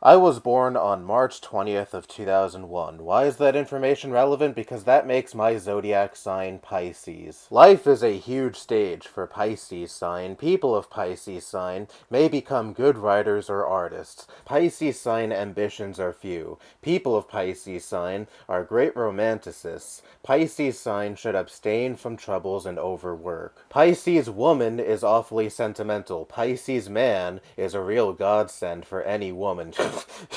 I was born on March 20th of 2001. Why is that information relevant? Because that makes my zodiac sign Pisces. Life is a huge stage for Pisces sign. People of Pisces sign may become good writers or artists. Pisces sign ambitions are few. People of Pisces sign are great romanticists. Pisces sign should abstain from troubles and overwork. Pisces woman is awfully sentimental. Pisces man is a real godsend for any woman.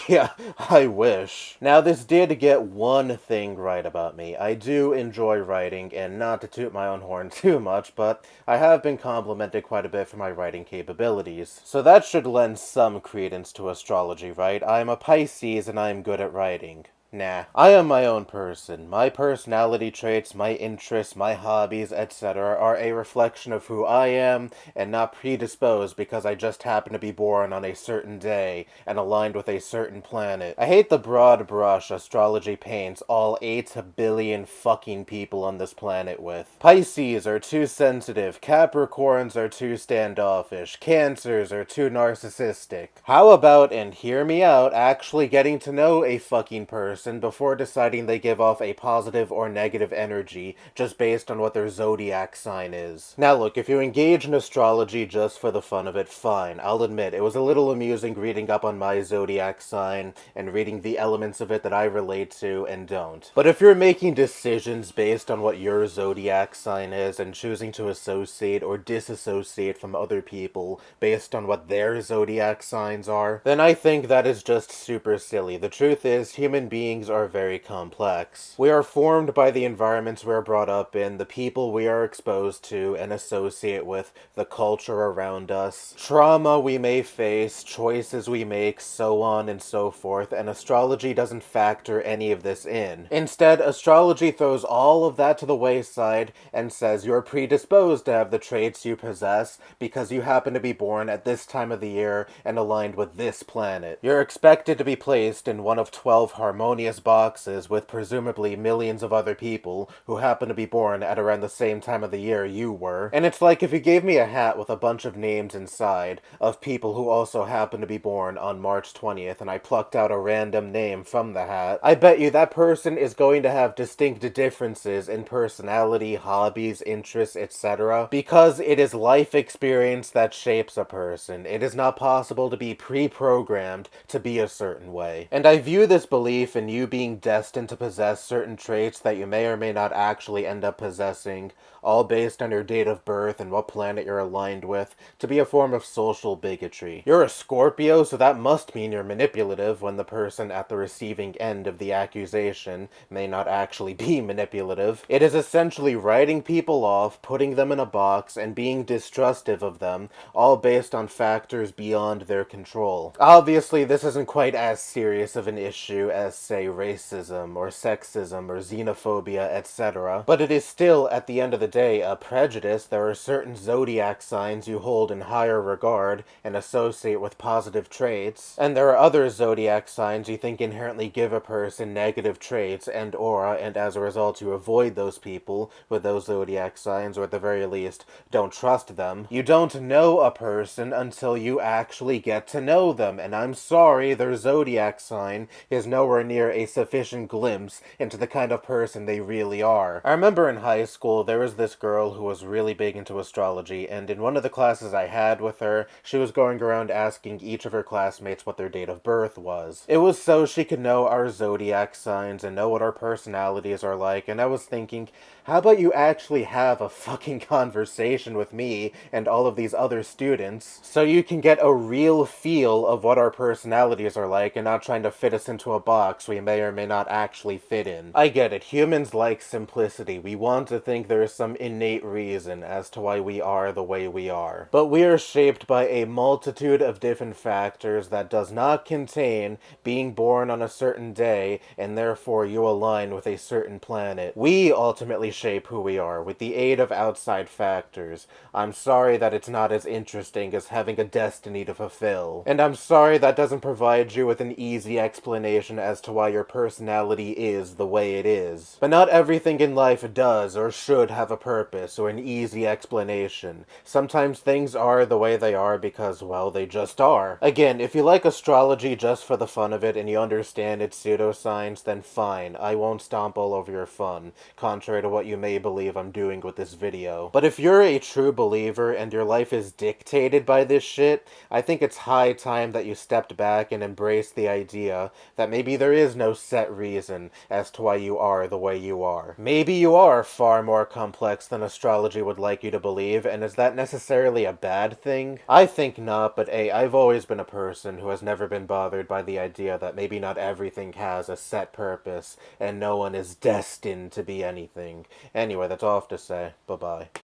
Yeah, I wish. Now, this did get one thing right about me. I do enjoy writing, and not to toot my own horn too much, but I have been complimented quite a bit for my writing capabilities. So that should lend some credence to astrology, right? I'm a Pisces and I'm good at writing. Nah. I am my own person. My personality traits, my interests, my hobbies, etc. are a reflection of who I am and not predisposed because I just happen to be born on a certain day and aligned with a certain planet. I hate the broad brush astrology paints all 8 billion fucking people on this planet with. Pisces are too sensitive, Capricorns are too standoffish, Cancers are too narcissistic. How about, and hear me out, actually getting to know a fucking person before deciding they give off a positive or negative energy just based on what their zodiac sign is. Now look, if you engage in astrology just for the fun of it, fine. I'll admit, it was a little amusing reading up on my zodiac sign and reading the elements of it that I relate to and don't. But if you're making decisions based on what your zodiac sign is and choosing to associate or disassociate from other people based on what their zodiac signs are, then I think that is just super silly. The truth is, human beings are very complex. We are formed by the environments we're brought up in, the people we are exposed to and associate with, the culture around us, trauma we may face, choices we make, so on and so forth, and astrology doesn't factor any of this in. Instead, astrology throws all of that to the wayside and says you're predisposed to have the traits you possess because you happen to be born at this time of the year and aligned with this planet. You're expected to be placed in one of 12 harmonious boxes with presumably millions of other people who happen to be born at around the same time of the year you were. And it's like if you gave me a hat with a bunch of names inside of people who also happen to be born on March 20th and I plucked out a random name from the hat, I bet you that person is going to have distinct differences in personality, hobbies, interests, etc. because it is life experience that shapes a person. It is not possible to be pre-programmed to be a certain way. And I view this belief in you being destined to possess certain traits that you may or may not actually end up possessing, all based on your date of birth and what planet you're aligned with, to be a form of social bigotry. You're a Scorpio, so that must mean you're manipulative when the person at the receiving end of the accusation may not actually be manipulative. It is essentially writing people off, putting them in a box, and being distrustive of them, all based on factors beyond their control. Obviously, this isn't quite as serious of an issue as, say, racism or sexism or xenophobia, etc., but it is still, at the end of the day, a prejudice. There are certain zodiac signs you hold in higher regard and associate with positive traits, and there are other zodiac signs you think inherently give a person negative traits and aura, and as a result you avoid those people with those zodiac signs, or at the very least, don't trust them. You don't know a person until you actually get to know them, and I'm sorry, their zodiac sign is nowhere near a sufficient glimpse into the kind of person they really are. I remember in high school, there was this girl who was really big into astrology, and in one of the classes I had with her, she was going around asking each of her classmates what their date of birth was. It was so she could know our zodiac signs and know what our personalities are like, and I was thinking, how about you actually have a fucking conversation with me and all of these other students so you can get a real feel of what our personalities are like and not trying to fit us into a box we may or may not actually fit in. I get it. Humans like simplicity. We want to think there is some innate reason as to why we are the way we are. But we are shaped by a multitude of different factors that does not contain being born on a certain day and therefore you align with a certain planet. We ultimately shape who we are with the aid of outside factors. I'm sorry that it's not as interesting as having a destiny to fulfill. And I'm sorry that doesn't provide you with an easy explanation as to why why your personality is the way it is. But not everything in life does or should have a purpose or an easy explanation. Sometimes things are the way they are because, well, they just are. Again, if you like astrology just for the fun of it and you understand its pseudoscience, then fine, I won't stomp all over your fun, contrary to what you may believe I'm doing with this video. But if you're a true believer and your life is dictated by this shit, I think it's high time that you stepped back and embraced the idea that maybe there is no set reason as to why you are the way you are. Maybe you are far more complex than astrology would like you to believe, and is that necessarily a bad thing? I think not, but hey, I've always been a person who has never been bothered by the idea that maybe not everything has a set purpose, and no one is destined to be anything. Anyway, that's all I have to say. Bye-bye.